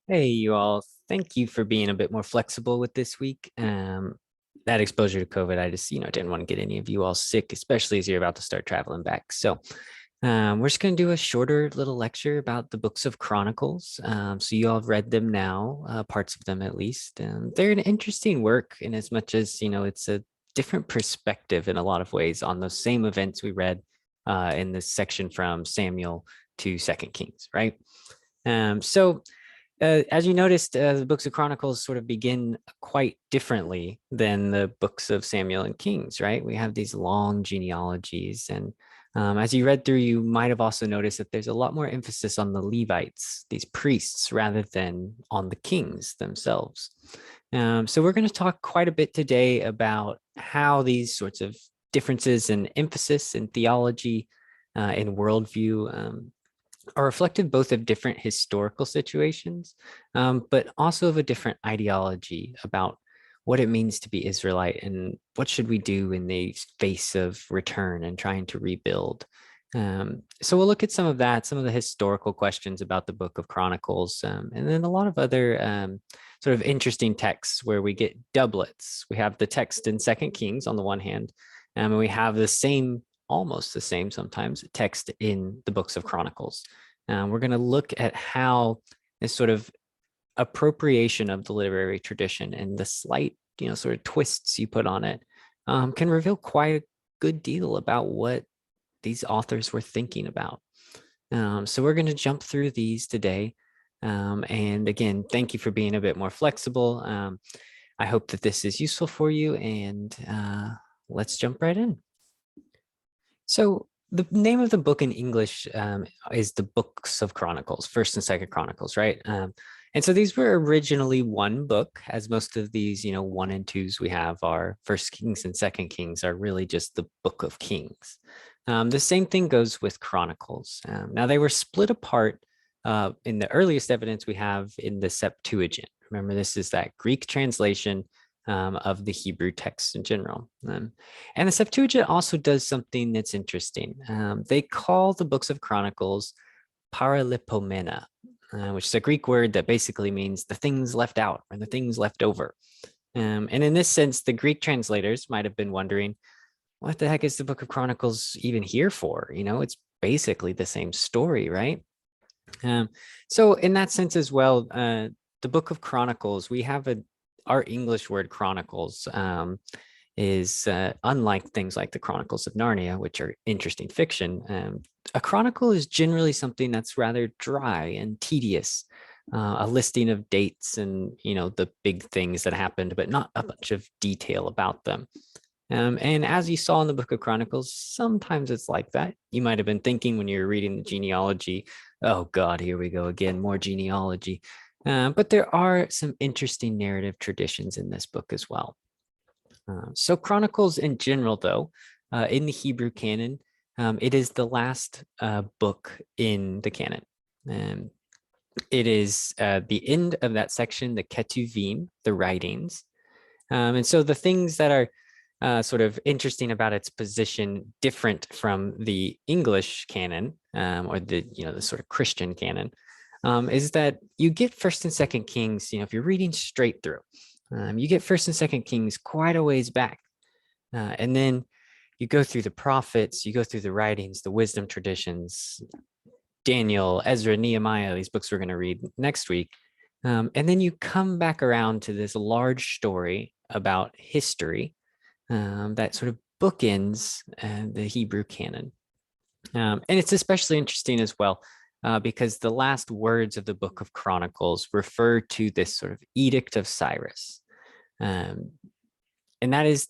Hey, you all. Thank you for being a bit more flexible with this week. That exposure to COVID, I just, didn't want to get any of you all sick, especially as you're about to start traveling back. So, we're just going to do a shorter little lecture about the books of Chronicles. So you all have read them now, parts of them at least. They're an interesting work in as much as, it's a different perspective in a lot of ways on those same events we read in this section from Samuel to Second Kings, right? So as you noticed, the books of Chronicles sort of begin quite differently than the books of Samuel and Kings, right? We have these long genealogies. And as you read through, you might have also noticed that there's a lot more emphasis on the Levites, these priests, rather than on the kings themselves. So we're going to talk quite a bit today about how these sorts of differences in emphasis in theology, in worldview, are reflective both of different historical situations, but also of a different ideology about what it means to be Israelite and what should we do in the face of return and trying to rebuild. So we'll look at some of that, some of the historical questions about the Book of Chronicles, and then a lot of other sort of interesting texts where we get doublets. We have the text in Second Kings on the one hand, and we have the same, almost the same sometimes, text in the books of Chronicles. We're going to look at how this sort of appropriation of the literary tradition and the slight, sort of twists you put on it can reveal quite a good deal about what these authors were thinking about. So we're going to jump through these today. And again, thank you for being a bit more flexible. I hope that this is useful for you, and let's jump right in. So the name of the book in English is the Books of Chronicles, First and Second Chronicles, right? And so these were originally one book, as most of these, one and twos we have are First Kings and Second Kings are really just the Book of Kings. The same thing goes with Chronicles. Now they were split apart in the earliest evidence we have in the Septuagint. Remember, this is that Greek translation of the Hebrew text in general. And the Septuagint also does something that's interesting. They call the books of Chronicles paralipomena, which is a Greek word that basically means the things left out or the things left over. And in this sense, the Greek translators might have been wondering, what the heck is the book of Chronicles even here for? It's basically the same story, right? So in that sense as well, the book of Chronicles, we have our English word chronicles is unlike things like the Chronicles of Narnia, which are interesting fiction. A chronicle is generally something that's rather dry and tedious, a listing of dates and the big things that happened, but not a bunch of detail about them. And as you saw in the Book of Chronicles, sometimes it's like that. You might have been thinking when you were reading the genealogy, oh God, here we go again, more genealogy. But there are some interesting narrative traditions in this book as well. So Chronicles in general, though, in the Hebrew canon, it is the last book in the canon. It is the end of that section, the Ketuvim, the writings. And so the things that are sort of interesting about its position, different from the English canon or the sort of Christian canon, is that you get First and Second Kings. If you're reading straight through, you get First and Second Kings quite a ways back, and then you go through the prophets, you go through the writings, the wisdom traditions, Daniel, Ezra, Nehemiah. These books we're going to read next week, and then you come back around to this large story about history that sort of bookends the Hebrew canon. And it's especially interesting as well because the last words of the Book of Chronicles refer to this sort of Edict of Cyrus. And that is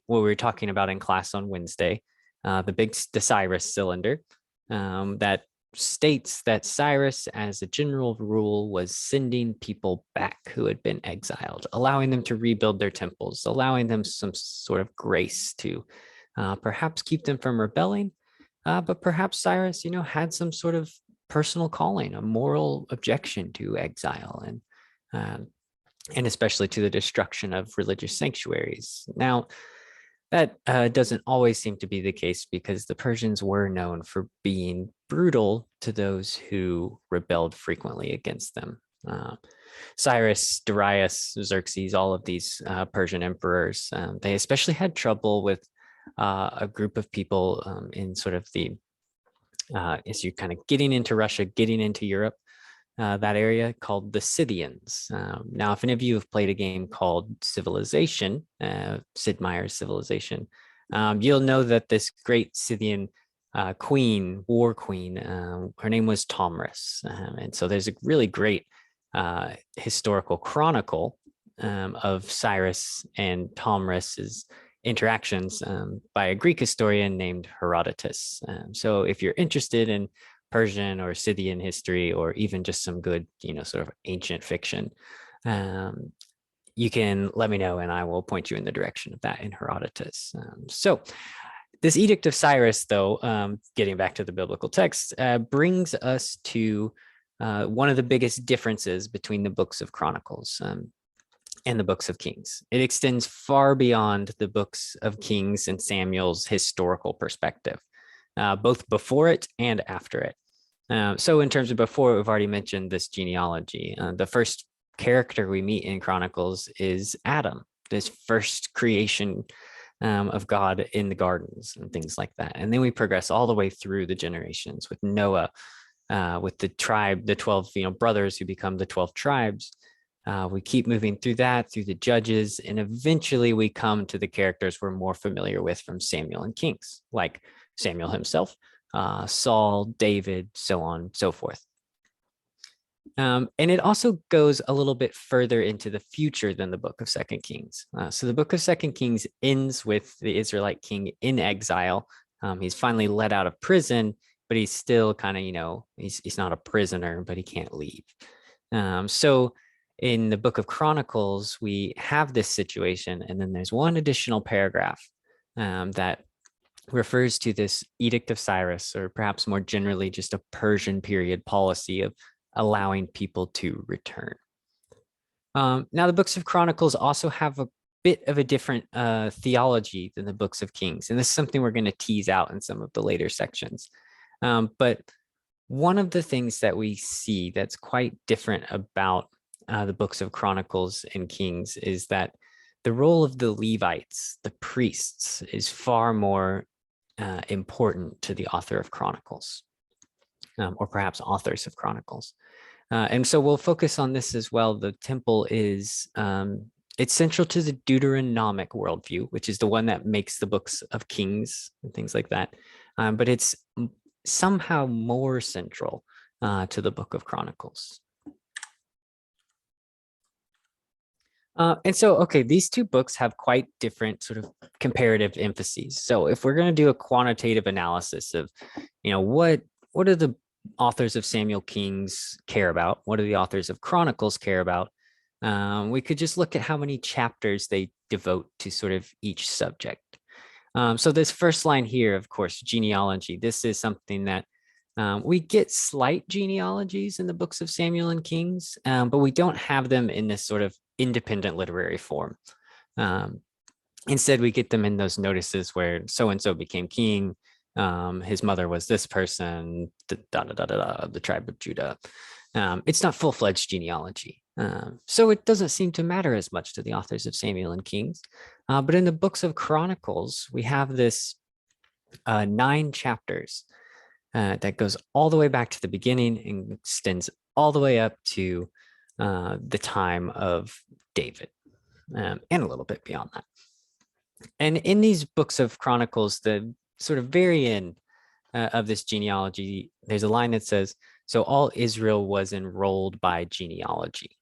what we were talking about in class on Wednesday, the Cyrus cylinder that states that Cyrus, as a general rule, was sending people back who had been exiled, allowing them to rebuild their temples, allowing them some sort of grace to perhaps keep them from rebelling. But perhaps Cyrus, had some sort of personal calling, a moral objection to exile, and especially to the destruction of religious sanctuaries. Now, that doesn't always seem to be the case because the Persians were known for being brutal to those who rebelled frequently against them. Cyrus, Darius, Xerxes, all of these Persian emperors, they especially had trouble with a group of people in sort of the, as you're kind of getting into Russia, getting into Europe, that area called the Scythians. Now, if any of you have played a game called Civilization, Sid Meier's Civilization, you'll know that this great Scythian queen, war queen, her name was Tomris. And so there's a really great historical chronicle of Cyrus and Tomris's interactions by a Greek historian named Herodotus. So if you're interested in Persian or Scythian history, or even just some good, sort of ancient fiction, you can let me know and I will point you in the direction of that in Herodotus. So this Edict of Cyrus, though, getting back to the biblical text, brings us to one of the biggest differences between the books of Chronicles and the books of Kings. It extends far beyond the books of Kings and Samuel's historical perspective, both before it and after it. So in terms of before, we've already mentioned this genealogy. The first character we meet in Chronicles is Adam, this first creation of God in the gardens and things like that. And then we progress all the way through the generations with Noah, with the tribe, the 12 brothers who become the 12 tribes. We keep moving through that, through the judges, and eventually we come to the characters we're more familiar with from Samuel and Kings, like Samuel himself, Saul, David, so on and so forth. And it also goes a little bit further into the future than the book of Second Kings. So the book of Second Kings ends with the Israelite king in exile. He's finally let out of prison, but he's still kind of, he's not a prisoner, but he can't leave. So in the book of Chronicles, we have this situation, and then there's one additional paragraph that refers to this Edict of Cyrus, or perhaps more generally, just a Persian period policy of allowing people to return. Now, the books of Chronicles also have a bit of a different theology than the books of Kings, and this is something we're going to tease out in some of the later sections. But one of the things that we see that's quite different about the books of Chronicles and Kings is that the role of the Levites, the priests, is far more important to the author of Chronicles, or perhaps authors of Chronicles. And so we'll focus on this as well. The temple is, it's central to the Deuteronomic worldview, which is the one that makes the books of Kings and things like that. But it's somehow more central to the book of Chronicles. And so, okay, these two books have quite different sort of comparative emphases. So if we're going to do a quantitative analysis of, what do the authors of Samuel Kings care about? What do the authors of Chronicles care about? We could just look at how many chapters they devote to sort of each subject. So this first line here, of course, genealogy, this is something that we get slight genealogies in the books of Samuel and Kings, but we don't have them in this sort of independent literary form. Instead, we get them in those notices where so-and-so became king, his mother was this person, the tribe of Judah. It's not full-fledged genealogy. So it doesn't seem to matter as much to the authors of Samuel and Kings. But in the books of Chronicles, we have this 9 chapters that goes all the way back to the beginning and extends all the way up to the time of David, and a little bit beyond that. And in these books of Chronicles, the sort of very end of this genealogy, there's a line that says, so all Israel was enrolled by genealogy.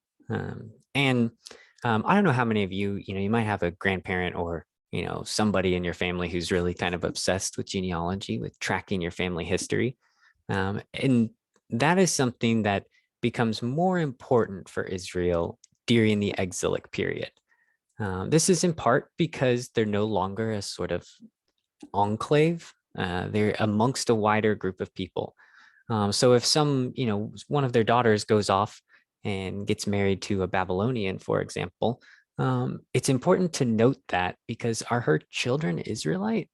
And I don't know how many of you, you might have a grandparent or, somebody in your family who's really kind of obsessed with genealogy, with tracking your family history. And that is something that becomes more important for Israel during the exilic period. This is in part because they're no longer a sort of enclave. They're amongst a wider group of people. So if one of their daughters goes off and gets married to a Babylonian, for example, it's important to note that, because are her children Israelite?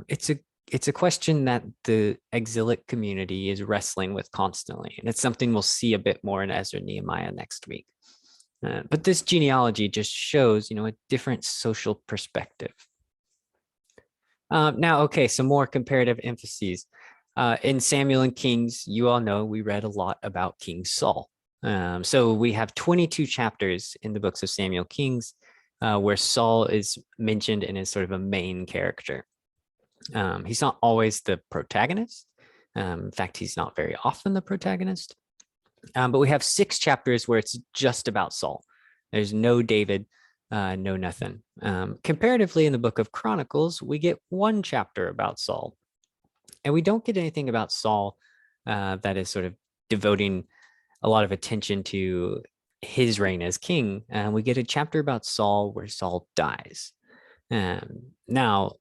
It's it's a question that the exilic community is wrestling with constantly. And it's something we'll see a bit more in Ezra and Nehemiah next week. But this genealogy just shows, a different social perspective. Now, okay, some more comparative emphases. In Samuel and Kings, you all know we read a lot about King Saul. So we have 22 chapters in the books of Samuel Kings where Saul is mentioned and is sort of a main character. He's not always the protagonist. In fact, he's not very often the protagonist. But we have 6 chapters where it's just about Saul. There's no David, no nothing. Comparatively, in the book of Chronicles, we get 1 chapter about Saul. And we don't get anything about Saul that is sort of devoting a lot of attention to his reign as king. We get a chapter about Saul where Saul dies. Now,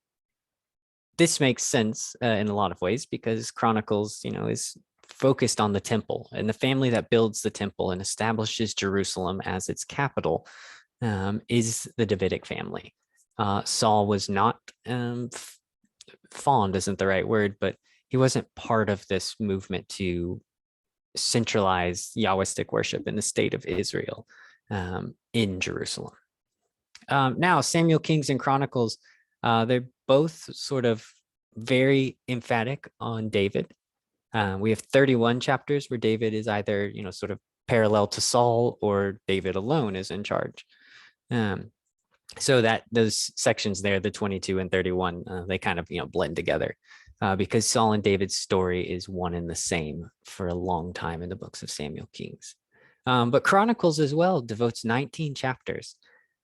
this makes sense in a lot of ways because Chronicles, is focused on the temple and the family that builds the temple and establishes Jerusalem as its capital is the Davidic family. Saul was not fond isn't the right word, but he wasn't part of this movement to centralize Yahwistic worship in the state of Israel in Jerusalem. Now, Samuel, Kings, and Chronicles, they're both sort of very emphatic on David. We have 31 chapters where David is either, sort of parallel to Saul or David alone is in charge. So that those sections there, the 22 and 31, they kind of, blend together because Saul and David's story is one and the same for a long time in the books of Samuel Kings. But Chronicles as well devotes 19 chapters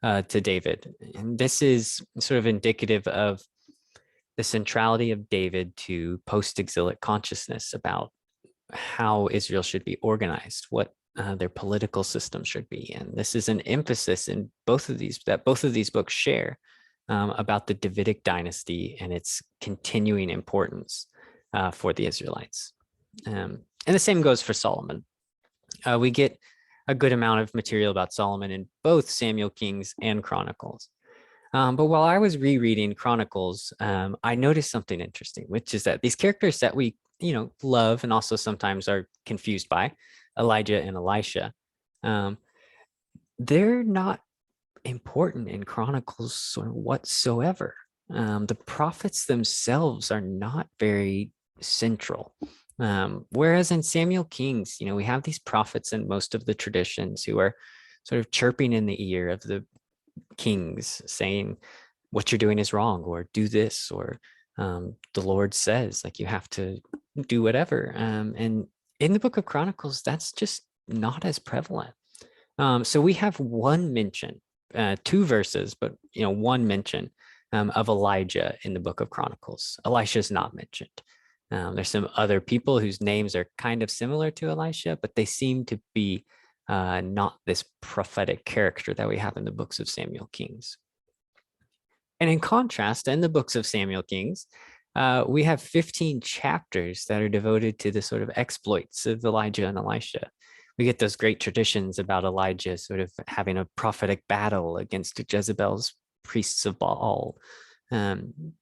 to David. And this is sort of indicative of the centrality of David to post-exilic consciousness about how Israel should be organized, what their political system should be. And this is an emphasis in both of these books share about the Davidic dynasty and its continuing importance for the Israelites. And the same goes for Solomon. We get a good amount of material about Solomon in both Samuel, Kings, and Chronicles. But while I was rereading Chronicles, I noticed something interesting, which is that these characters that we, love and also sometimes are confused by, Elijah and Elisha, they're not important in Chronicles sort of whatsoever. The prophets themselves are not very central. Whereas in Samuel Kings, we have these prophets in most of the traditions who are sort of chirping in the ear of the kings saying what you're doing is wrong, or do this, or the Lord says like you have to do whatever. And in the book of Chronicles, that's just not as prevalent. So we have one mention, 2 verses, but 1 mention of Elijah in the book of Chronicles. Elisha is not mentioned. There's some other people whose names are kind of similar to Elisha, but they seem to be not this prophetic character that we have in the books of Samuel Kings. And in contrast, in the books of Samuel Kings, we have 15 chapters that are devoted to the sort of exploits of Elijah and Elisha. We get those great traditions about Elijah sort of having a prophetic battle against Jezebel's priests of Baal. And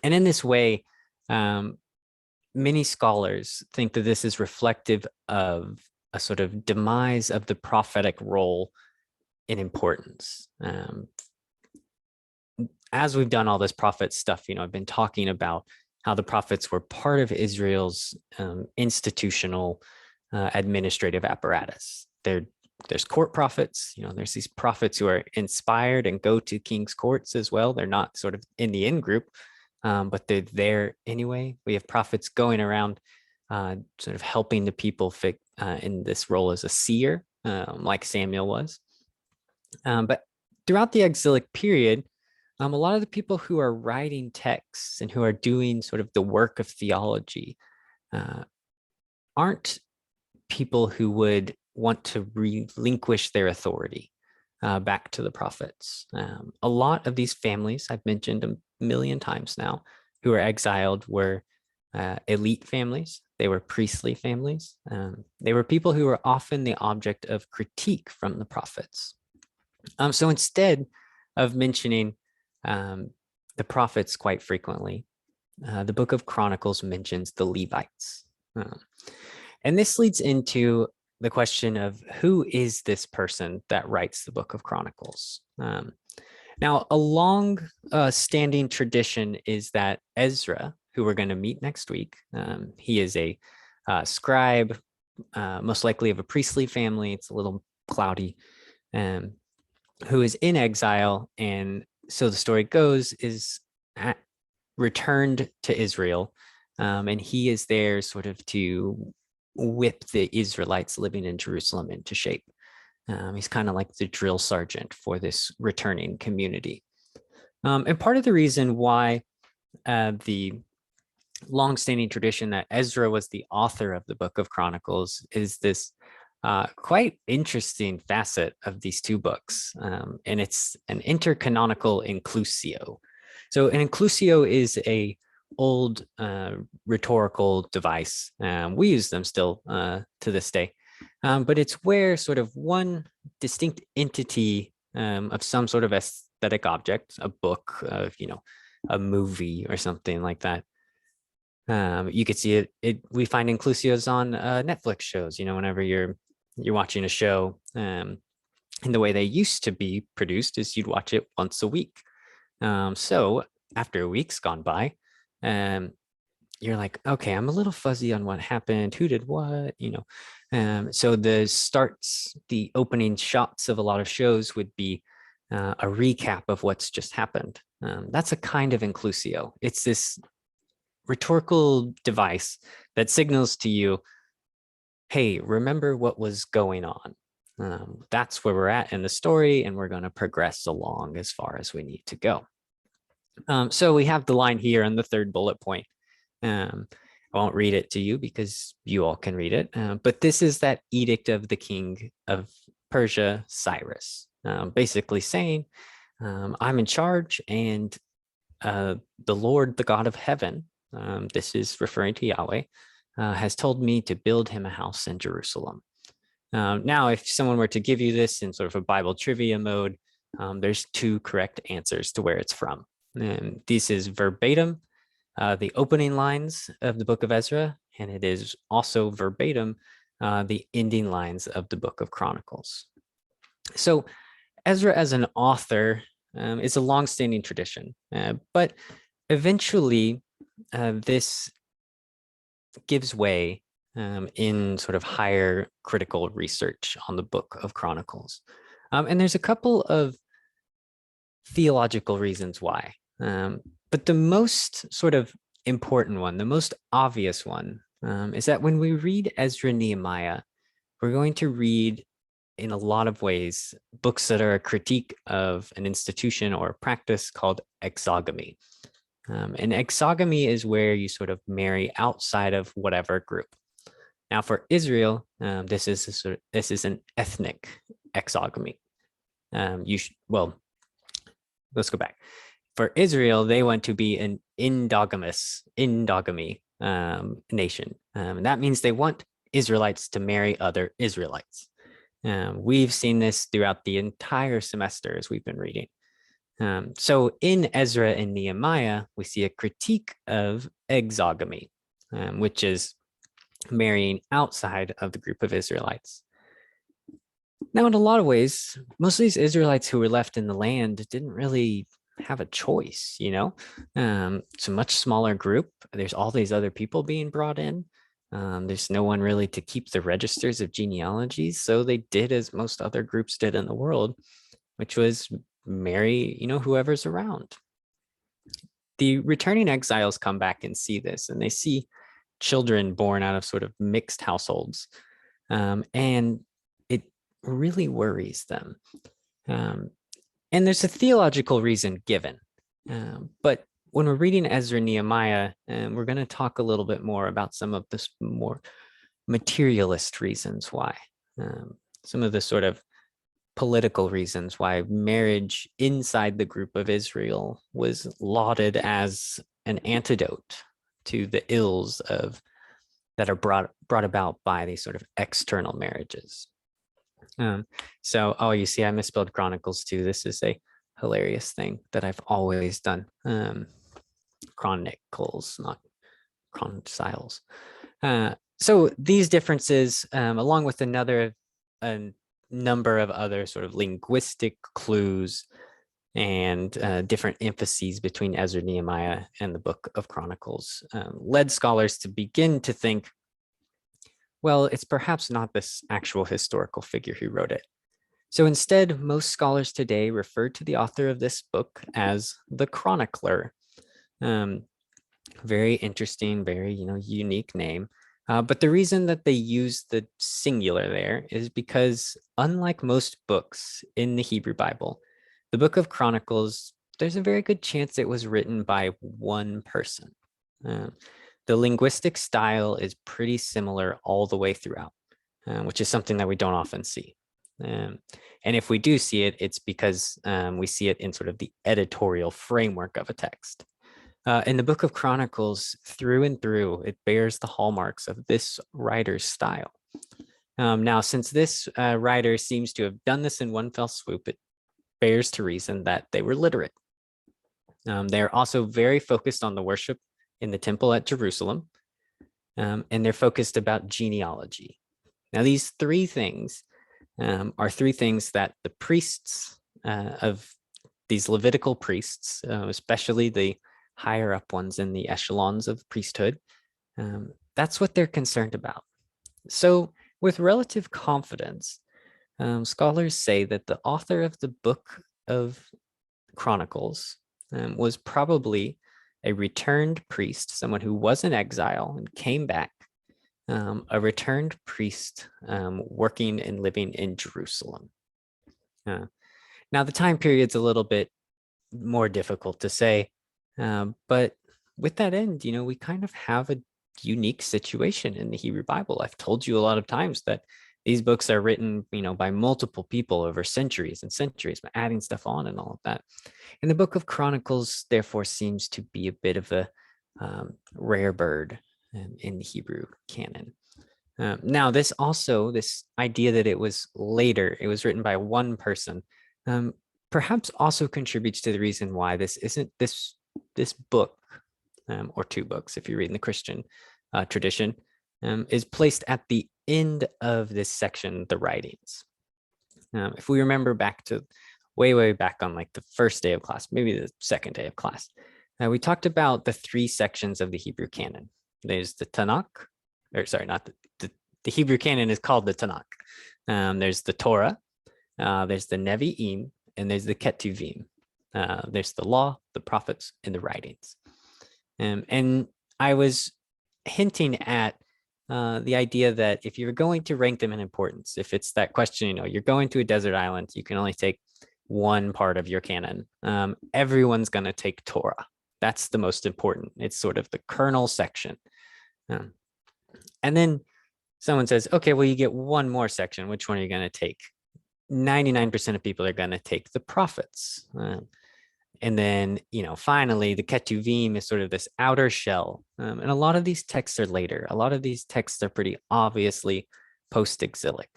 in this way, many scholars think that this is reflective of a sort of demise of the prophetic role in importance. As we've done all this prophet stuff, I've been talking about how the prophets were part of Israel's institutional administrative apparatus. There's court prophets, there's these prophets who are inspired and go to king's courts as well. They're not sort of in the in-group, but they're there anyway. We have prophets going around sort of helping the people in this role as a seer, like Samuel was. But throughout the exilic period, a lot of the people who are writing texts and who are doing sort of the work of theology aren't people who would want to relinquish their authority back to the prophets. A lot of these families, I've mentioned a million times now, who are exiled were elite families. They were priestly families. They were people who were often the object of critique from the prophets. So instead of mentioning the prophets quite frequently, the book of Chronicles mentions the Levites. Um, and this leads into the question of who is this person that writes the book of Chronicles? Now, a long standing tradition is that Ezra, who we're going to meet next week, he is a scribe, most likely of a priestly family. It's a little cloudy, who is in exile. And so the story goes, is returned to Israel. And he is there sort of to whip the Israelites living in Jerusalem into shape. He's kind of like the drill sergeant for this returning community. And part of the reason why the longstanding tradition that Ezra was the author of the Book of Chronicles is this quite interesting facet of these two books. And it's an intercanonical inclusio. So an inclusio is a old rhetorical device. We use them still to this day. But it's where sort of one distinct entity of some sort of aesthetic object, a book, a movie or something like that. You could see it. We find inclusios on Netflix shows. Whenever you're watching a show, and the way they used to be produced is you'd watch it once a week. So after a week's gone by, you're like, okay, I'm a little fuzzy on what happened, who did what, so the opening shots of a lot of shows would be a recap of what's just happened. That's a kind of inclusio. It's this rhetorical device that signals to you, hey, remember what was going on. That's where we're at in the story, and we're going to progress along as far as we need to go. So we have the line here on the third bullet point. I won't read it to you because you all can read it. But this is that edict of the king of Persia, Cyrus, basically saying, I'm in charge, and the Lord, the God of heaven, this is referring to Yahweh, has told me to build him a house in Jerusalem. Now, if someone were to give you this in sort of a Bible trivia mode, there's two correct answers to where it's from. And this is verbatim the opening lines of the book of Ezra, and it is also verbatim the ending lines of the book of Chronicles. So Ezra as an author is a long-standing tradition, but eventually this gives way in sort of higher critical research on the book of Chronicles. And there's a couple of theological reasons why. But the most sort of important one, the most obvious one, is that when we read Ezra and Nehemiah, we're going to read in a lot of ways books that are a critique of an institution or a practice called exogamy. And exogamy is where you sort of marry outside of whatever group. Now, for Israel, this is an ethnic exogamy. Let's go back. For Israel, they want to be an endogamy nation. And that means they want Israelites to marry other Israelites. We've seen this throughout the entire semester as we've been reading. So in Ezra and Nehemiah, we see a critique of exogamy, which is marrying outside of the group of Israelites. Now, in a lot of ways, most of these Israelites who were left in the land didn't really have a choice, it's a much smaller group. There's all these other people being brought in. There's no one really to keep the registers of genealogies. So they did as most other groups did in the world, which was marry, whoever's around. The returning exiles come back and see this, and they see children born out of sort of mixed households. And it really worries them. And there's a theological reason given. But when we're reading Ezra and Nehemiah, we're going to talk a little bit more about some of the more materialist reasons why. Some of the sort of political reasons why marriage inside the group of Israel was lauded as an antidote to the ills that are brought about by these sort of external marriages. You see, I misspelled Chronicles too. This is a hilarious thing that I've always done. chronicles, not chronicles. So these differences, along with a number of other sort of linguistic clues and different emphases between Ezra, Nehemiah, and the Book of Chronicles, led scholars to begin to think, well, it's perhaps not this actual historical figure who wrote it. So instead, most scholars today refer to the author of this book as the chronicler. Very interesting, very unique name. But the reason that they use the singular there is because, unlike most books in the Hebrew Bible, the Book of Chronicles, there's a very good chance it was written by one person. The linguistic style is pretty similar all the way throughout, which is something that we don't often see. And if we do see it, it's because we see it in sort of the editorial framework of a text. In the Book of Chronicles, through and through, it bears the hallmarks of this writer's style. Now, since this writer seems to have done this in one fell swoop, it bears to reason that they were literate. They're also very focused on the worship in the temple at Jerusalem, and they're focused about genealogy. Now, these three things are three things that the priests of these Levitical priests, especially the higher up ones in the echelons of priesthood, that's what they're concerned about. So with relative confidence, scholars say that the author of the Book of Chronicles was probably a returned priest, someone who was in exile and came back, a returned priest working and living in Jerusalem. Now, the time period's a little bit more difficult to say, but with that end, we kind of have a unique situation in the Hebrew Bible. I've told you a lot of times that these books are written, by multiple people over centuries and centuries, but adding stuff on and all of that. And the Book of Chronicles, therefore, seems to be a bit of a rare bird in the Hebrew canon. Now, this idea that it was later, it was written by one person, perhaps also contributes to the reason why this isn't this book, or two books, if you're reading the Christian tradition, is placed at the end of this section, the writings. If we remember back to way back on like the first day of class, maybe the second day of class, we talked about the three sections of the Hebrew canon. There's the Tanakh, or sorry, not the Hebrew canon is called the Tanakh. There's the Torah, there's the Nevi'im, and there's the Ketuvim. There's the law, the prophets, and the writings. And I was hinting at the idea that if you're going to rank them in importance, if it's that question, you're going to a desert island, you can only take one part of your canon. Everyone's going to take Torah. That's the most important. It's sort of the kernel section. And then someone says, okay, well, you get one more section. Which one are you going to take? 99% of people are going to take the prophets. And then, finally, the Ketuvim is sort of this outer shell. And a lot of these texts are later. A lot of these texts are pretty obviously post-exilic.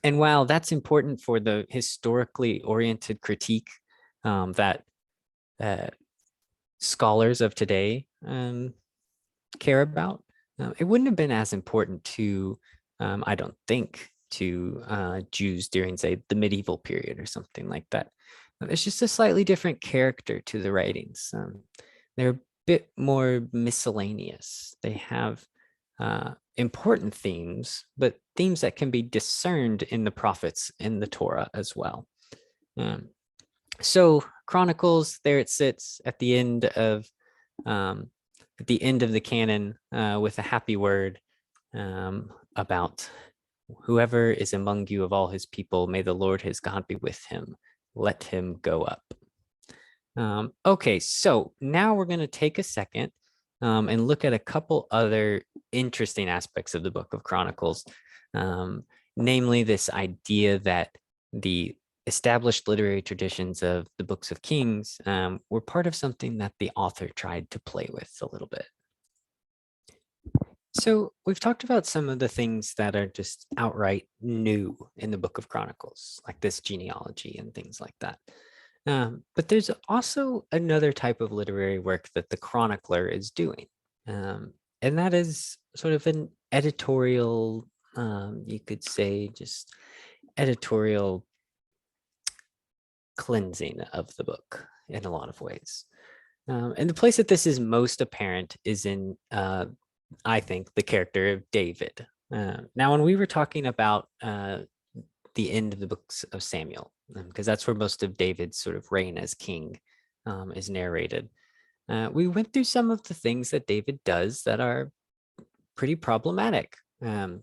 And while that's important for the historically oriented critique that scholars of today care about, it wouldn't have been as important to, I don't think, to Jews during, say, the medieval period or something like that. There's just a slightly different character to the writings. They're a bit more miscellaneous. They have important themes, but themes that can be discerned in the prophets and the Torah as well. So Chronicles, there it sits at the end of the canon with a happy word about whoever is among you of all his people, may the Lord his God be with him. Let him go up. Okay, so now we're going to take a second and look at a couple other interesting aspects of the Book of Chronicles, namely this idea that the established literary traditions of the books of Kings were part of something that the author tried to play with a little bit. So we've talked about some of the things that are just outright new in the Book of Chronicles, like this genealogy and things like that. But there's also another type of literary work that the chronicler is doing. Um, and that is sort of an editorial, you could say, just editorial cleansing of the book in a lot of ways. And the place that this is most apparent is in, I think, the character of David. Now, when we were talking about the end of the books of Samuel, because that's where most of David's sort of reign as king is narrated, we went through some of the things that David does that are pretty problematic. And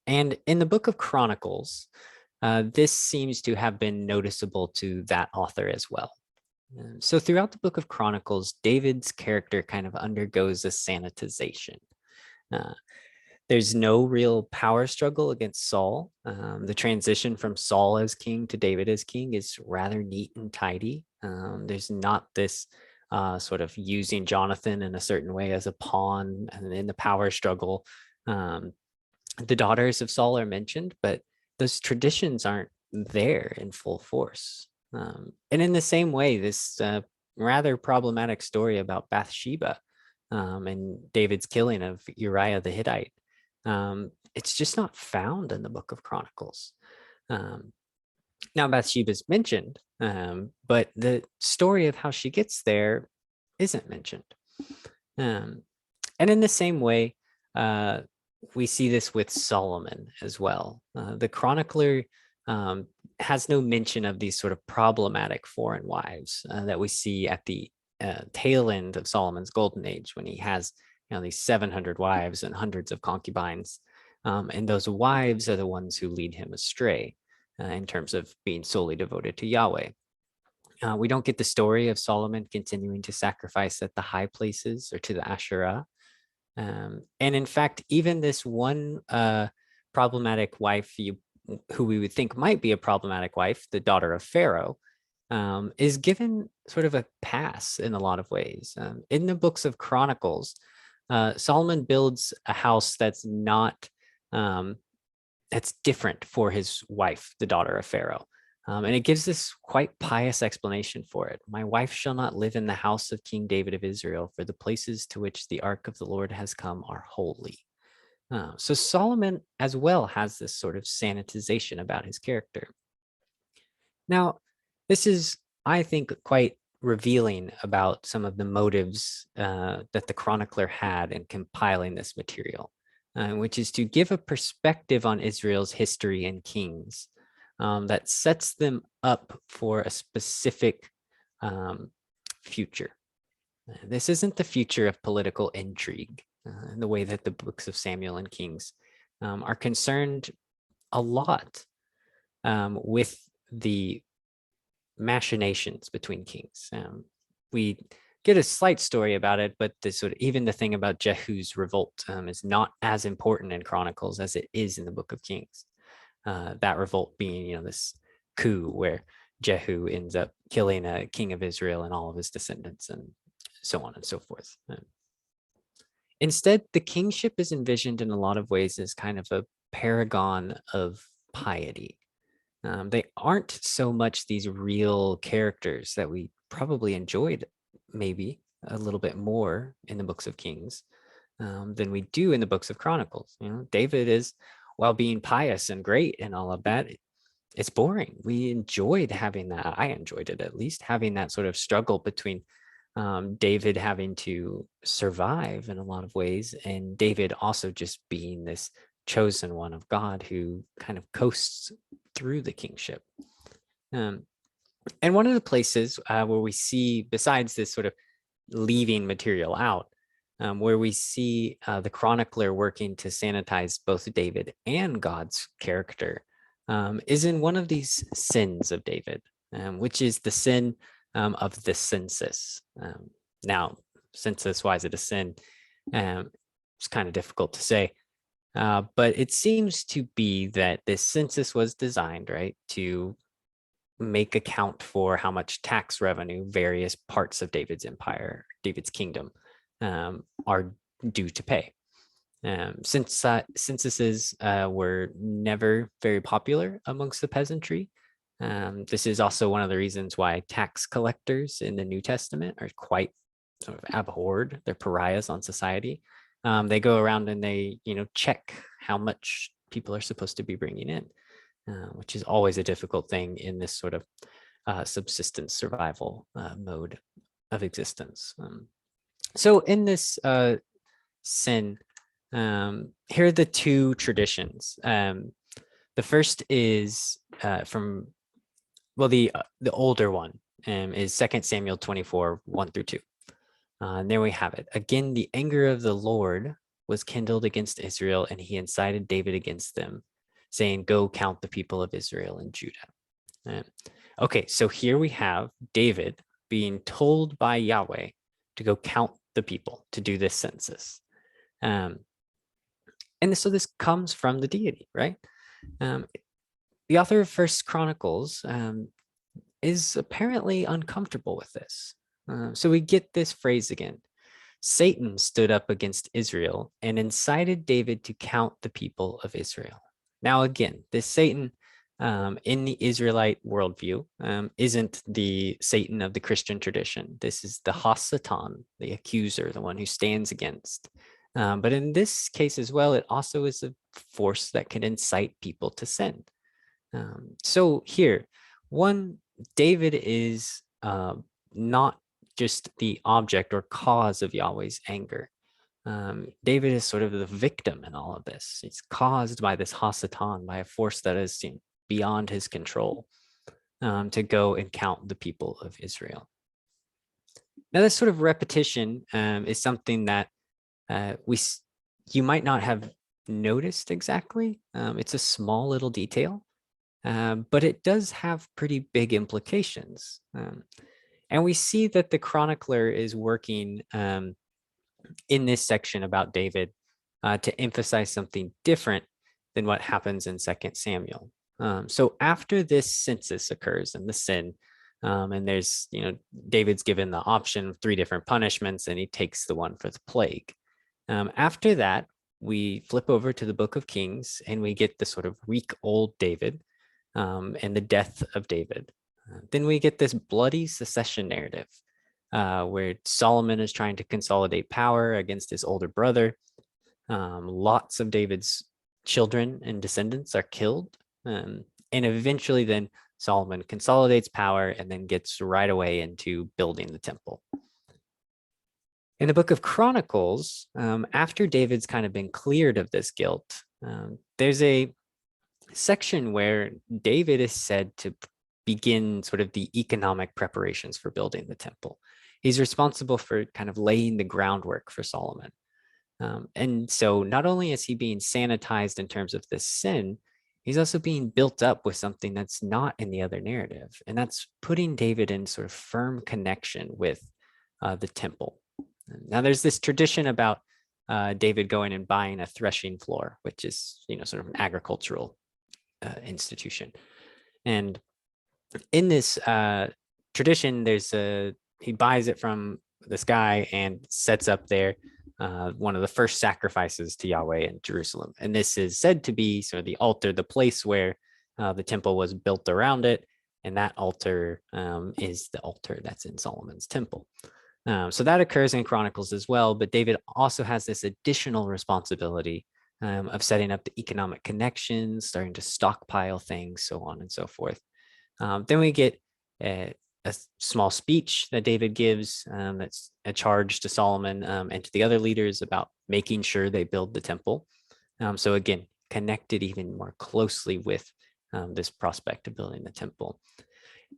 in the book of Chronicles, this seems to have been noticeable to that author as well. So throughout the book of Chronicles, David's character kind of undergoes a sanitization. Uh, there's no real power struggle against Saul. The transition from Saul as king to David as king is rather neat and tidy. There's not this sort of using Jonathan in a certain way as a pawn and in the power struggle. The daughters of Saul are mentioned, but those traditions aren't there in full force. And in the same way, this rather problematic story about Bathsheba and David's killing of Uriah the Hittite, it's just not found in the book of Chronicles. Now Bathsheba is mentioned, but the story of how she gets there isn't mentioned. And in the same way, we see this with Solomon as well. The chronicler has no mention of these sort of problematic foreign wives that we see at the tail end of Solomon's golden age, when he has these 700 wives and hundreds of concubines. And those wives are the ones who lead him astray in terms of being solely devoted to Yahweh. We don't get the story of Solomon continuing to sacrifice at the high places or to the Asherah. And in fact, even this one problematic wife who we would think might be a problematic wife, the daughter of Pharaoh, is given sort of a pass in a lot of ways. In the books of Chronicles, Solomon builds a house that's not, that's different for his wife, the daughter of Pharaoh. And it gives this quite pious explanation for it. My wife shall not live in the house of King David of Israel, for the places to which the ark of the Lord has come are holy. So Solomon as well has this sort of sanitization about his character. Now, this is, I think, quite revealing about some of the motives that the chronicler had in compiling this material, which is to give a perspective on Israel's history and kings that sets them up for a specific future. This isn't the future of political intrigue in the way that the books of Samuel and Kings are concerned a lot with the machinations between kings. We get a slight story about it, but even the thing about Jehu's revolt is not as important in Chronicles as it is in the Book of Kings. That revolt being, this coup where Jehu ends up killing a king of Israel and all of his descendants, and so on and so forth. Instead, the kingship is envisioned in a lot of ways as kind of a paragon of piety. They aren't so much these real characters that we probably enjoyed maybe a little bit more in the books of Kings than we do in the books of Chronicles. David is, while being pious and great and all of that, it's boring. We enjoyed having that. I enjoyed it, at least, having that sort of struggle between David having to survive in a lot of ways, and David also just being this chosen one of God who kind of coasts through the kingship. And one of the places where we see, besides this sort of leaving material out, where we see the chronicler working to sanitize both David and God's character, is in one of these sins of David, which is the sin of the census. Now, census, why is it a sin? It's kind of difficult to say. But it seems to be that this census was designed, right, to make account for how much tax revenue various parts of David's empire, David's kingdom, are due to pay. Since censuses were never very popular amongst the peasantry, This is also one of the reasons why tax collectors in the New Testament are quite sort of abhorred. They're pariahs on society. They go around and they, check how much people are supposed to be bringing in, which is always a difficult thing in this sort of subsistence survival mode of existence. So in this sin, here are the two traditions. The first is the older one is 2 Samuel 24, 1 through 2. And there we have it. Again, the anger of the Lord was kindled against Israel, and he incited David against them, saying, "Go count the people of Israel and Judah." Okay, so here we have David being told by Yahweh to go count the people, to do this census. And so this comes from the deity, right? The author of First Chronicles is apparently uncomfortable with this. So we get this phrase again. Satan stood up against Israel and incited David to count the people of Israel. Now, again, this Satan in the Israelite worldview isn't the Satan of the Christian tradition. This is the Hasatan, the accuser, the one who stands against. But in this case as well, it also is a force that can incite people to sin. So here, David is not just the object or cause of Yahweh's anger. David is sort of the victim in all of this. It's caused by this Hasatan, by a force that is beyond his control, to go and count the people of Israel. Now, this sort of repetition is something that you might not have noticed exactly. It's a small little detail, but it does have pretty big implications. And we see that the chronicler is working in this section about David to emphasize something different than what happens in 2 Samuel. So after this census occurs and the sin, and there's, David's given the option of 3 different punishments, and he takes the one for the plague. After that, we flip over to the book of Kings, and we get the sort of week-old David and the death of David. Then we get this bloody secession narrative where Solomon is trying to consolidate power against his older brother. Lots of David's children and descendants are killed. And eventually then Solomon consolidates power and then gets right away into building the temple. In the book of Chronicles, after David's kind of been cleared of this guilt, there's a section where David is said to begin sort of the economic preparations for building the temple. He's responsible for kind of laying the groundwork for Solomon. And so not only is he being sanitized in terms of this sin, he's also being built up with something that's not in the other narrative. And that's putting David in sort of firm connection with the temple. Now there's this tradition about David going and buying a threshing floor, which is, sort of an agricultural institution. And in this tradition, he buys it from this guy and sets up there one of the first sacrifices to Yahweh in Jerusalem. And this is said to be sort of the altar, the place where the temple was built around it. And that altar is the altar that's in Solomon's temple. So that occurs in Chronicles as well. But David also has this additional responsibility of setting up the economic connections, starting to stockpile things, so on and so forth. Then we get a small speech that David gives that's a charge to Solomon and to the other leaders about making sure they build the temple. So again, connected even more closely with this prospect of building the temple.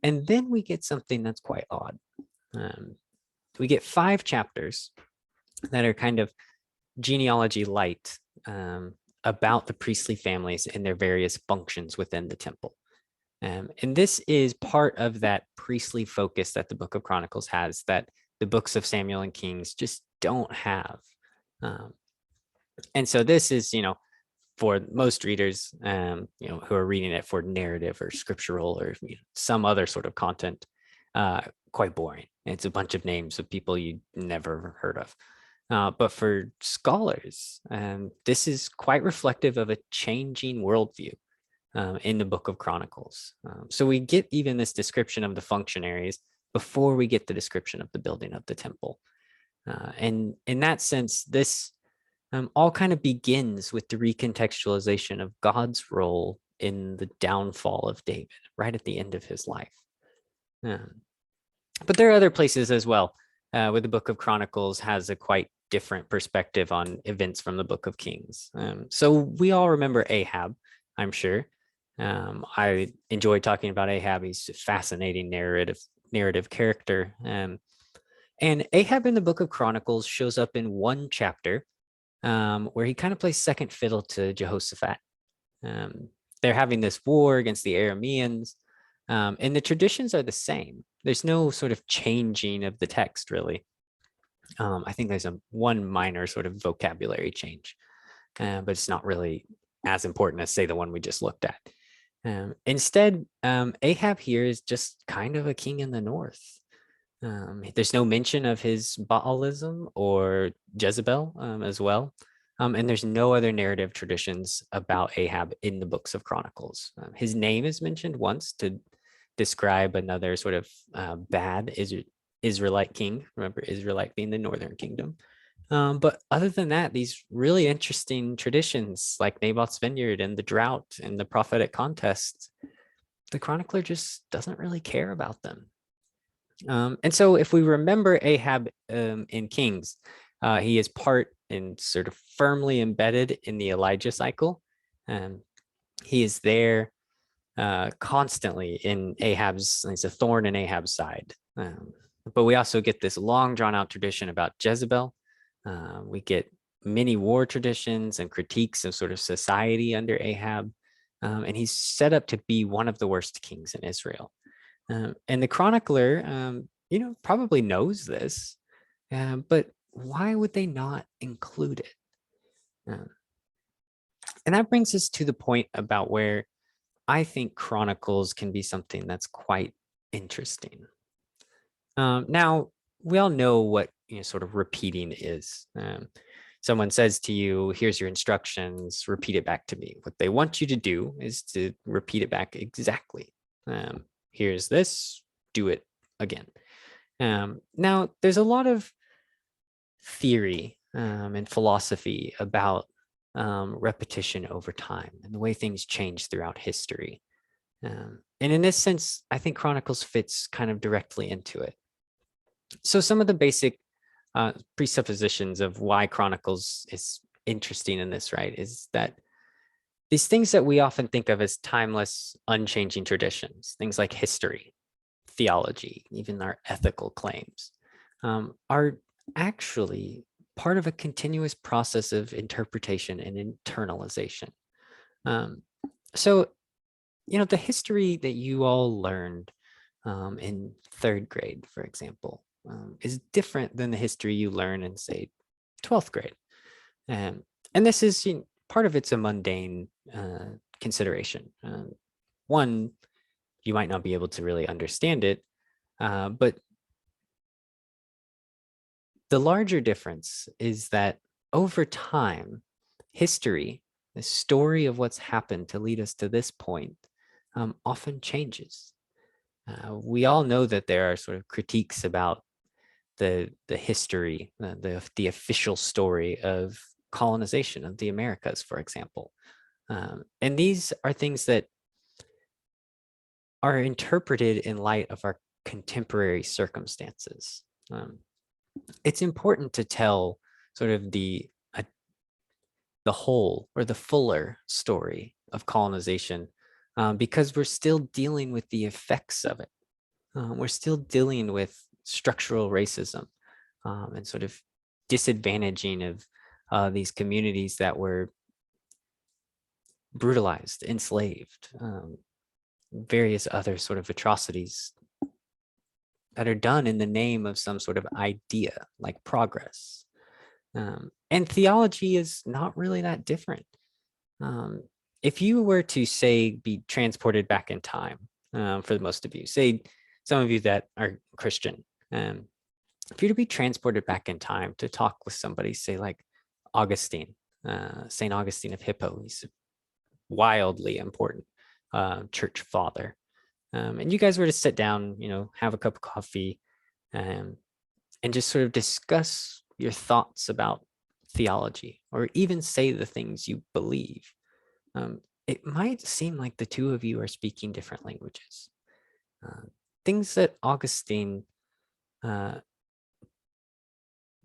And then we get something that's quite odd. We get 5 chapters that are kind of genealogy light about the priestly families and their various functions within the temple. And this is part of that priestly focus that the book of Chronicles has that the books of Samuel and Kings just don't have. And so this is, for most readers, who are reading it for narrative or scriptural or some other sort of content, quite boring. It's a bunch of names of people you never heard of. But for scholars, this is quite reflective of a changing worldview. in the book of Chronicles. So we get even this description of the functionaries before we get the description of the building of the temple. And in that sense, this all kind of begins with the recontextualization of God's role in the downfall of David, right at the end of his life. But there are other places as well, where the book of Chronicles has a quite different perspective on events from the book of Kings. So we all remember Ahab, I'm sure. I enjoy talking about Ahab. He's a fascinating narrative character. And Ahab in the book of Chronicles shows up in one chapter where he kind of plays second fiddle to Jehoshaphat. They're having this war against the Arameans, and the traditions are the same. There's no sort of changing of the text, really. I think there's one minor sort of vocabulary change, but it's not really as important as, say, the one we just looked at. Instead, Ahab here is just kind of a king in the north. There's no mention of his Baalism or Jezebel as well. And there's no other narrative traditions about Ahab in the books of Chronicles. His name is mentioned once to describe another sort of bad Israelite king. Remember, Israelite being the northern kingdom. But other than that, these really interesting traditions like Naboth's vineyard and the drought and the prophetic contests, the chronicler just doesn't really care about them. And so if we remember Ahab in Kings, he is part and sort of firmly embedded in the Elijah cycle. He is there constantly in Ahab's, he's a thorn in Ahab's side. But we also get this long drawn out tradition about Jezebel. We get many war traditions and critiques of sort of society under Ahab. And he's set up to be one of the worst kings in Israel. And the chronicler, probably knows this, but why would they not include it? And that brings us to the point about where I think Chronicles can be something that's quite interesting. Now, we all know what sort of repeating is. Someone says to you, here's your instructions, repeat it back to me. What they want you to do is to repeat it back exactly. Here's this, do it again. Now, there's a lot of theory and philosophy about repetition over time and the way things change throughout history. And in this sense, I think Chronicles fits kind of directly into it. So some of the basic presuppositions of why Chronicles is interesting in this, right, is that these things that we often think of as timeless, unchanging traditions, things like history, theology, even our ethical claims, are actually part of a continuous process of interpretation and internalization. So, the history that you all learned in third grade, for example, is different than the history you learn in, say, 12th grade. And this is part of it's a mundane consideration. One, you might not be able to really understand it, but the larger difference is that over time, history, the story of what's happened to lead us to this point, often changes. We all know that there are sort of critiques about the history, the official story of colonization of the Americas, for example. And these are things that are interpreted in light of our contemporary circumstances. It's important to tell sort of the whole or the fuller story of colonization because we're still dealing with the effects of it. We're still dealing with structural racism and sort of disadvantaging of these communities that were brutalized, enslaved, various other sort of atrocities that are done in the name of some sort of idea like progress. And theology is not really that different. If you were to, say, be transported back in time, for the most of you, say some of you that are Christian, if you were to be transported back in time to talk with somebody, say like Augustine, St. Augustine of Hippo, he's wildly important. church father. And you guys were to sit down, have a cup of coffee, um, and just sort of discuss your thoughts about theology, or even say the things you believe. It might seem like the two of you are speaking different languages. Uh, Things that Augustine uh,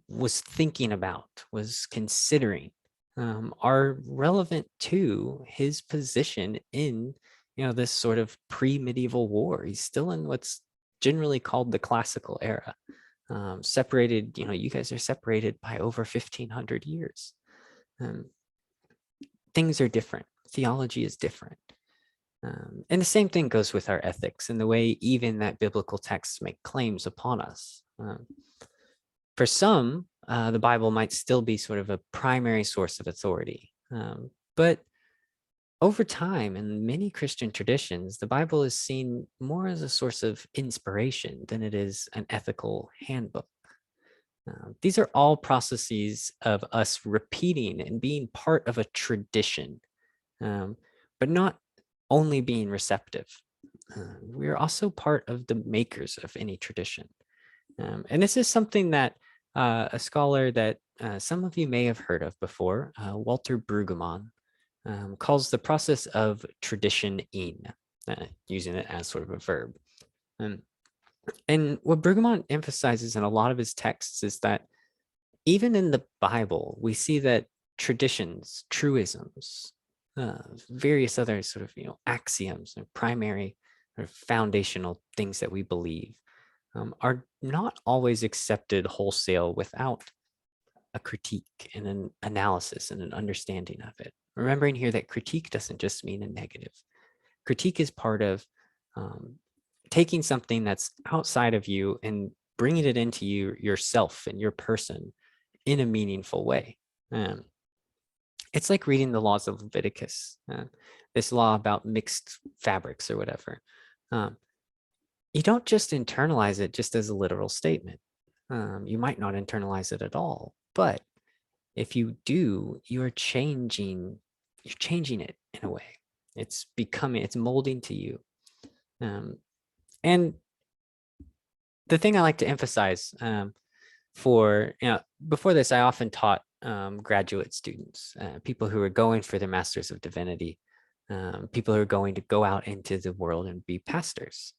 was thinking about, was considering, are relevant to his position in, this sort of pre-medieval war. He's still in what's generally called the classical era, separated. You guys are separated by over 1,500 years. Um, Things are different. Theology is different. And the same thing goes with our ethics and the way even that biblical texts make claims upon us. For some, the Bible might still be sort of a primary source of authority. But over time, in many Christian traditions, the Bible is seen more as a source of inspiration than it is an ethical handbook. These are all processes of us repeating and being part of a tradition, but not only being receptive. We are also part of the makers of any tradition. And this is something that a scholar that some of you may have heard of before, Walter Brueggemann, calls the process of tradition-ing, using it as sort of a verb. And what Brueggemann emphasizes in a lot of his texts is that even in the Bible, we see that traditions, truisms, various other sort of axioms and primary or foundational things that we believe are not always accepted wholesale without a critique and an analysis and an understanding of it. Remembering here that critique doesn't just mean a negative. Critique is part of taking something that's outside of you and bringing it into yourself and your person in a meaningful way. It's like reading the laws of Leviticus, this law about mixed fabrics or whatever. You don't just internalize it just as a literal statement. You might not internalize it at all, but if you do, you're changing it in a way. It's molding to you. And the thing I like to emphasize before this, I often taught graduate students, people who are going for their Masters of Divinity, people who are going to go out into the world and be pastors.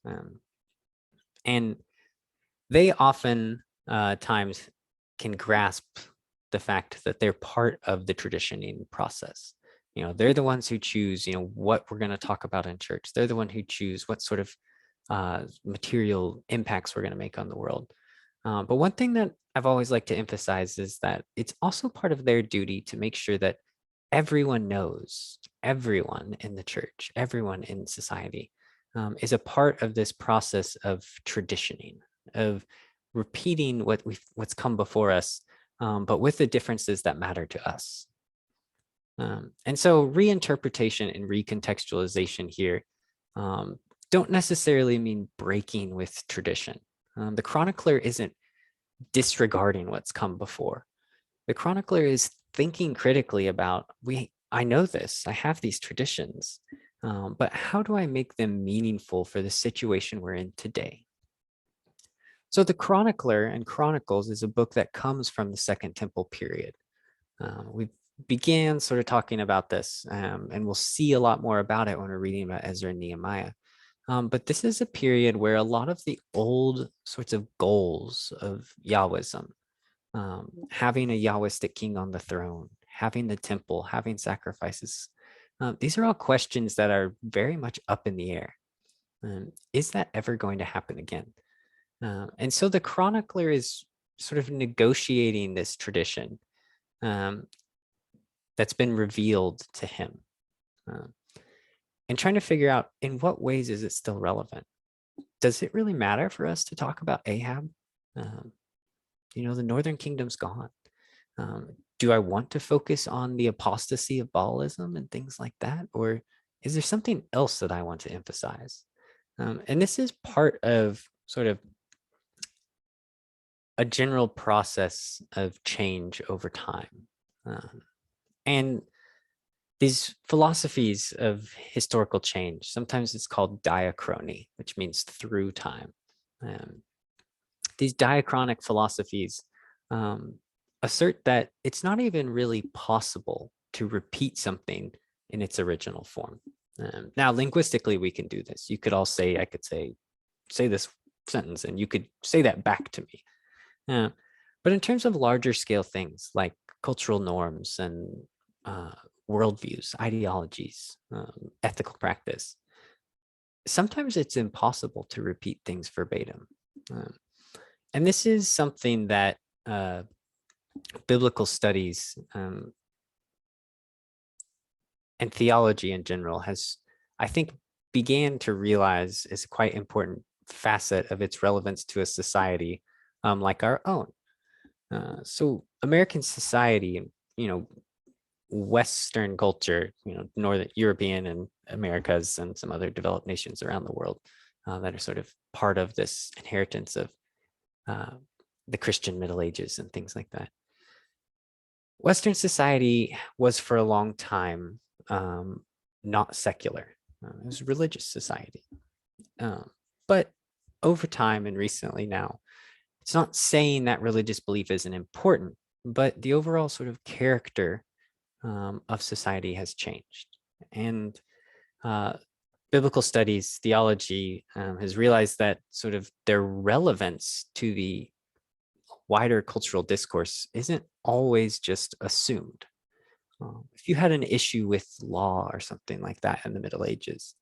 And they often times can grasp the fact that they're part of the traditioning process. They're the ones who choose, what we're going to talk about in church. They're the one who choose what sort of material impacts we're going to make on the world. But one thing that I've always liked to emphasize is that it's also part of their duty to make sure that everyone knows, everyone in the church, everyone in society is a part of this process of traditioning, of repeating what's come before us, but with the differences that matter to us. And so reinterpretation and recontextualization here don't necessarily mean breaking with tradition. The chronicler isn't disregarding what's come before. The chronicler is thinking critically about, I know this, I have these traditions, but how do I make them meaningful for the situation we're in today? So the Chronicler and Chronicles is a book that comes from the Second Temple period. We began sort of talking about this, and we'll see a lot more about it when we're reading about Ezra and Nehemiah. But this is a period where a lot of the old sorts of goals of Yahwism, having a Yahwistic king on the throne, having the temple, having sacrifices, these are all questions that are very much up in the air. Is that ever going to happen again? And so the chronicler is sort of negotiating this tradition that's been revealed to him, and trying to figure out in what ways is it still relevant? Does it really matter for us to talk about Ahab? The northern kingdom's gone. Do I want to focus on the apostasy of Baalism and things like that? Or is there something else that I want to emphasize? And this is part of sort of a general process of change over time. And These philosophies of historical change, sometimes it's called diachrony, which means through time. Um, these diachronic philosophies um, assert that it's not even really possible to repeat something in its original form. Now, linguistically, we can do this. You could all say, I could say this sentence, and you could say that back to me. Uh, but in terms of larger scale things like cultural norms and uh, worldviews, ideologies, ethical practice, sometimes it's impossible to repeat things verbatim. Um, and this is something that uh, biblical studies and theology in general has, I think, began to realize is a quite important facet of its relevance to a society like our own. So American society, Western culture, Northern European and Americas and some other developed nations around the world that are sort of part of this inheritance of uh, the Christian Middle Ages and things like that. Western society was for a long time not secular. It was a religious society. But over time and recently now, it's not saying that religious belief isn't important, but the overall sort of character of society has changed. And uh, biblical studies, theology has realized that sort of their relevance to the wider cultural discourse isn't always just assumed. If you had an issue with law or something like that in the Middle Ages,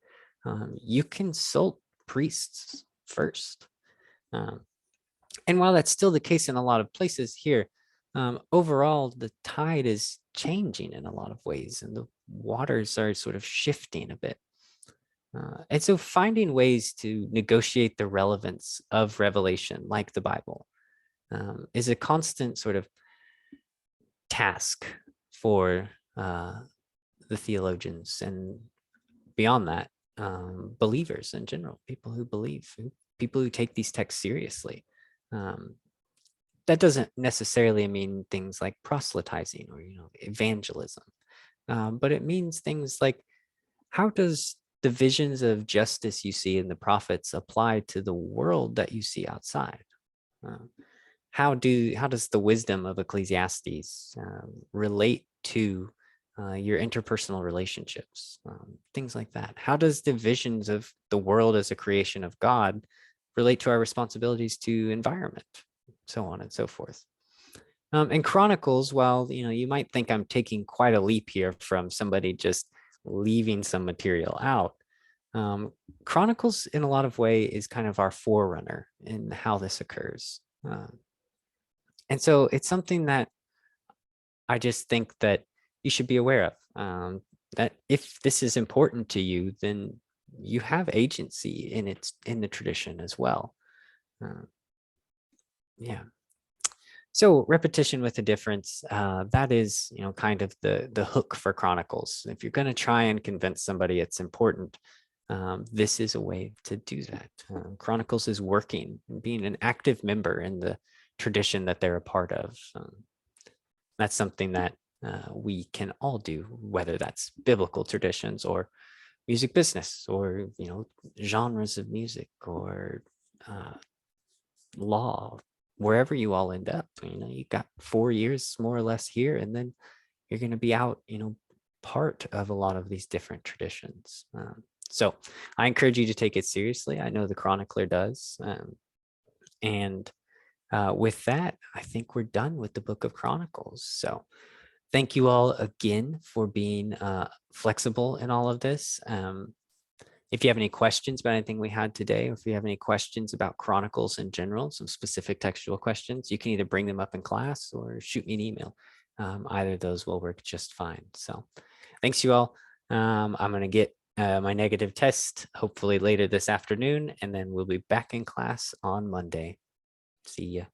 you consult priests first. Um, and while that's still the case in a lot of places here, overall, the tide is changing in a lot of ways and the waters are sort of shifting a bit. And so finding ways to negotiate the relevance of revelation, like the Bible, is a constant sort of task for the theologians and beyond that, believers in general, people who believe, people who take these texts seriously. Um, that doesn't necessarily mean things like proselytizing or evangelism, but it means things like, how does the visions of justice you see in the prophets apply to the world that you see outside? Um, how does the wisdom of Ecclesiastes relate to your interpersonal relationships, things like that? How does the visions of the world as a creation of God relate to our responsibilities to environment, so on and so forth? And Chronicles, while you might think I'm taking quite a leap here from somebody just leaving some material out, Chronicles in a lot of way is kind of our forerunner in how this occurs. And so it's something that I just think that you should be aware of. That if this is important to you, then you have agency in the tradition as well. Yeah. So repetition with a difference, that is, kind of the hook for Chronicles. If you're going to try and convince somebody it's important, this is a way to do that. Chronicles is working and being an active member in the tradition that they're a part of. That's something that we can all do, whether that's biblical traditions or music business or genres of music or law, wherever you all end up. You got 4 years more or less here, and then you're going to be out part of a lot of these different traditions. So I encourage you to take it seriously. I know the chronicler does. And with that, I think we're done with the book of Chronicles. So thank you all again for being flexible in all of this. If you have any questions about anything we had today, or if you have any questions about Chronicles in general, some specific textual questions, you can either bring them up in class or shoot me an email. Either of those will work just fine. So thanks you all. I'm going to get my negative test hopefully later this afternoon, and then we'll be back in class on Monday. See ya.